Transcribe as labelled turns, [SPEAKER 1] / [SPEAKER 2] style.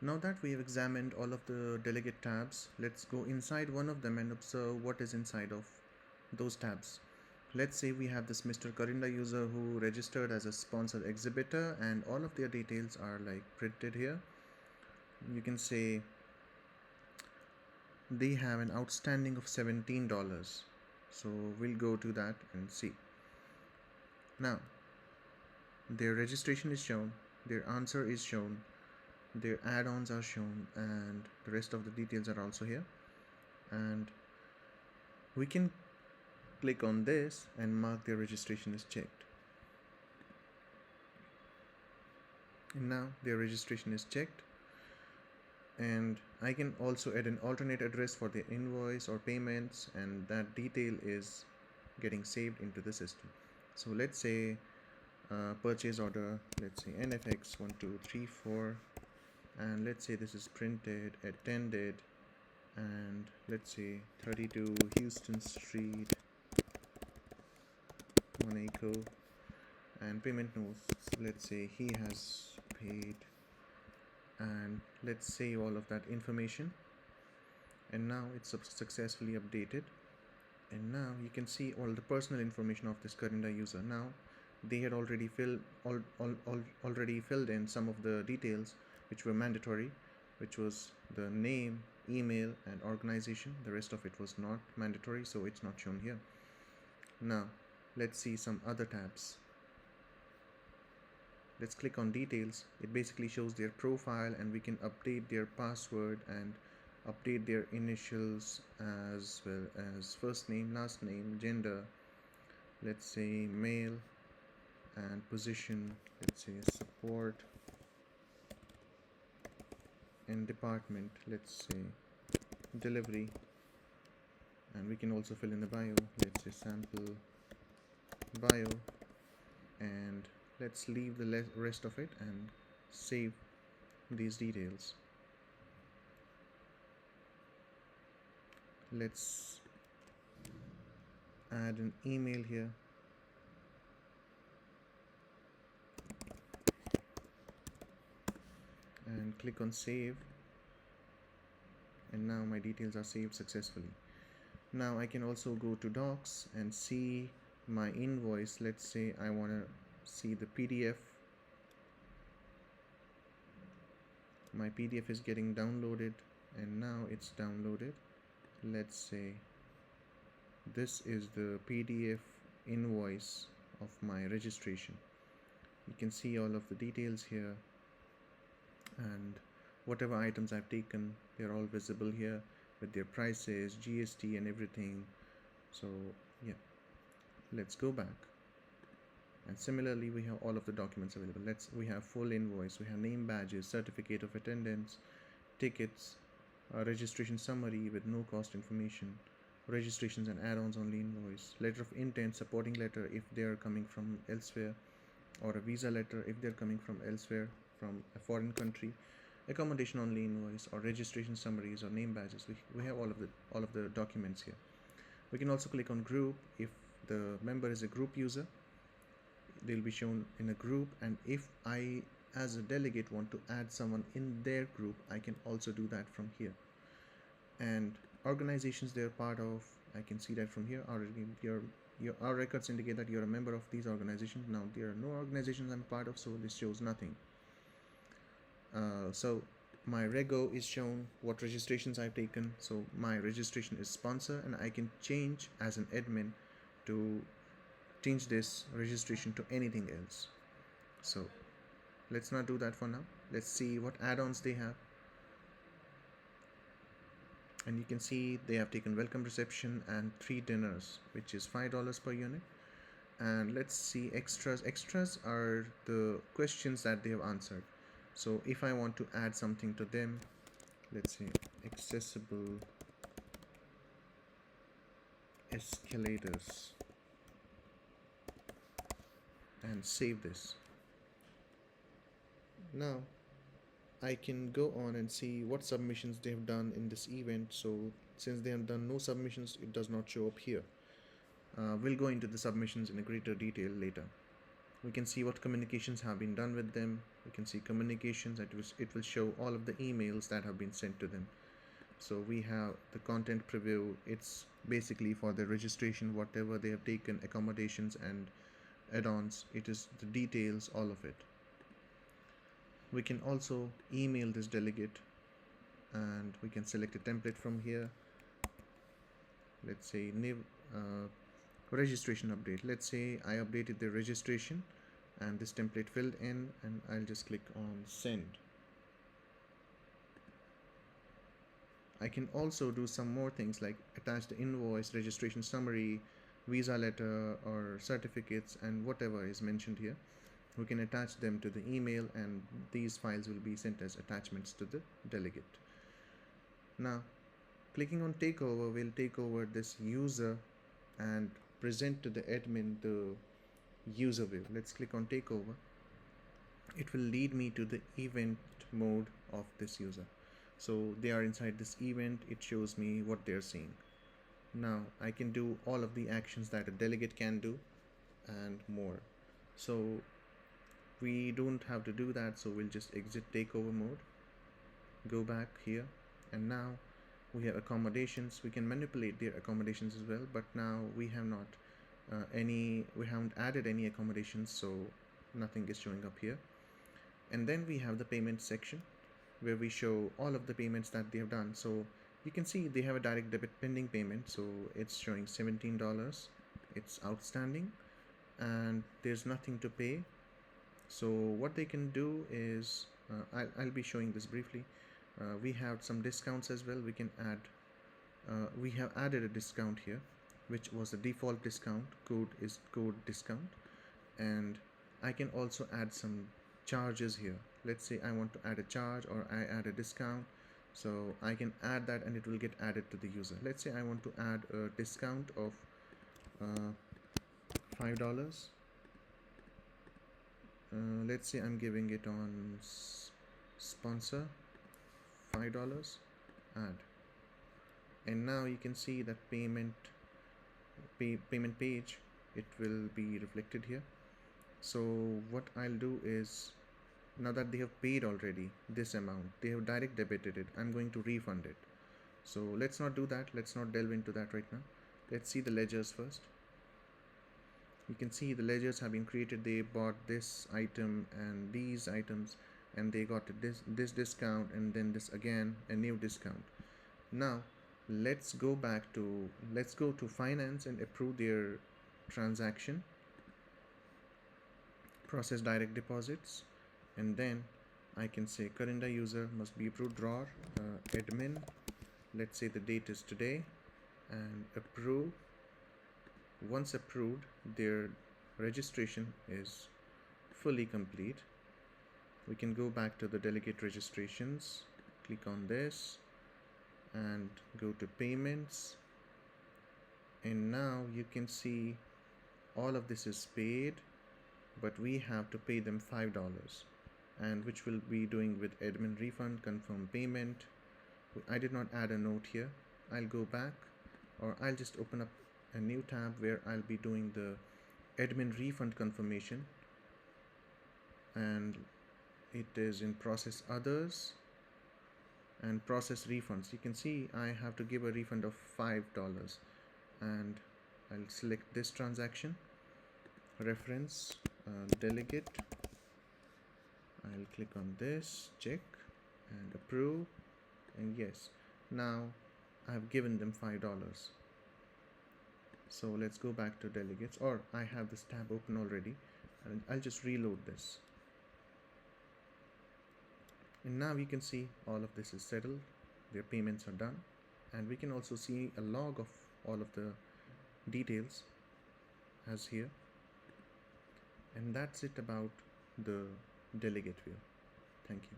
[SPEAKER 1] Now that we have examined all of the delegate tabs, let's go inside one of them and observe what is inside of those tabs. Let's say we have this Mr. Currinda user who registered as a sponsored exhibitor and all of their details are like printed here. You can say they have an outstanding of $17. So we'll go to that and see. Now, their registration is shown, their answer is shown, their add-ons are shown, and the rest of the details are also here. And we can click on this and mark their registration is checked. And now their registration is checked, and I can also add an alternate address for the invoice or payments, and that detail is getting saved into the system. So let's say purchase order, let's say NFX1234, and let's say this is printed, attended, and let's say 32 Houston Street, Monaco, and payment notes, let's say he has paid, and let's save all of that information. And now it's successfully updated, and now you can see all the personal information of this Currinda user. Now they had already filled in some of the details which were mandatory, which was the name, email, and organization. The rest of it was not mandatory, so it's not shown here. Now let's see some other tabs. Let's click on details. It basically shows their profile, and we can update their password and update their initials as well as first name, last name, gender, let's say male, and position, let's say support, and department, let's say delivery, and we can also fill in the bio, let's say sample bio, and let's leave the rest of it and save these details. Let's add an email here, and click on save, and now my details are saved successfully. Now I can also go to docs and see my invoice. Let's say I want to see the PDF. My PDF is getting downloaded, and now it's downloaded. Let's say this is the PDF invoice of my registration. You can see all of the details here, and whatever items I've taken, they're all visible here with their prices, GST, and everything. So yeah, let's go back, and similarly we have all of the documents available. We have full invoice, we have name badges, certificate of attendance, tickets, registration summary with no cost information, registrations and add-ons only invoice, letter of intent, supporting letter if they are coming from elsewhere, or a visa letter if they're coming from elsewhere, from a foreign country, accommodation only invoice, or registration summaries or name badges. We have all of the documents here. We can also click on group. If the member is a group user, they'll be shown in a group, and if I as a delegate want to add someone in their group, I can also do that from here. And organizations they're part of, I can see that from here. Our records indicate that you're a member of these organizations. Now there are no organizations I'm part of, so this shows nothing. So my rego is shown, what registrations I've taken. So my registration is sponsor, and I can change as an admin to change this registration to anything else. So let's not do that for now. Let's see what add-ons they have. And you can see they have taken welcome reception and 3 dinners, which is $5 per unit. And let's see extras. Extras are the questions that they have answered. So if I want to add something to them, let's say accessible escalators, and save this. Now I can go on and see what submissions they have done in this event. So since they have done no submissions, it does not show up here. We'll go into the submissions in a greater detail later. We can see what communications have been done with them. You can see communications. It will show all of the emails that have been sent to them. So we have the content preview. It's basically for the registration, whatever they have taken, accommodations and add-ons. It is the details, all of it. We can also email this delegate, and we can select a template from here. Let's say registration update. Let's say I updated the registration and this template filled in, and I'll just click on send. I can also do some more things like attach the invoice, registration summary, visa letter or certificates, and whatever is mentioned here. We can attach them to the email, and these files will be sent as attachments to the delegate. Now, clicking on takeover will take over this user and present to the admin the user view. Let's click on takeover. It will lead me to the event mode of this user. So they are inside this event. It shows me what they're seeing. Now I can do all of the actions that a delegate can do and more. So we don't have to do that, so we'll just exit takeover mode, go back here, and now we have accommodations. We can manipulate their accommodations as well, but now we have not we haven't added any accommodations, so nothing is showing up here. And then we have the payment section where we show all of the payments that they have done. So you can see they have a direct debit pending payment, so it's showing $17. It's outstanding and there's nothing to pay. So what they can do is I'll be showing this briefly. We have some discounts as well. We can add we have added a discount here, which was the default discount. Code is code discount, and I can also add some charges here. Let's say I want to add a charge or I add a discount, so I can add that and it will get added to the user. Let's say I want to add a discount of $5. Let's say I'm giving it on sponsor $5, add, and now you can see that payment page, it will be reflected here. So what I'll do is, now that they have paid already this amount, they have direct debited it, I'm going to refund it. So let's not do that. Let's not delve into that right now. Let's see the ledgers first. You can see the ledgers have been created. They bought this item and these items, and they got this discount, and then this again, a new discount. Now let's go to finance and approve their transaction, process direct deposits, and then I can say Currinda user must be approved drawer, admin, let's say the date is today, and approve. Once approved, their registration is fully complete. We can go back to the delegate registrations, click on this and go to payments, and now you can see all of this is paid, but we have to pay them $5, and which we'll be doing with admin refund, confirm payment. I did not add a note here. I'll go back, or I'll just open up a new tab where I'll be doing the admin refund confirmation, and it is in process others and process refunds. You can see I have to give a refund of $5, and I'll select this transaction reference, delegate. I'll click on this, check and approve, and yes, now I have given them $5. So let's go back to delegates, or I have this tab open already, and I'll just reload this. And now you can see all of this is settled, their payments are done, and we can also see a log of all of the details as here. And that's it about the delegate view. Thank you.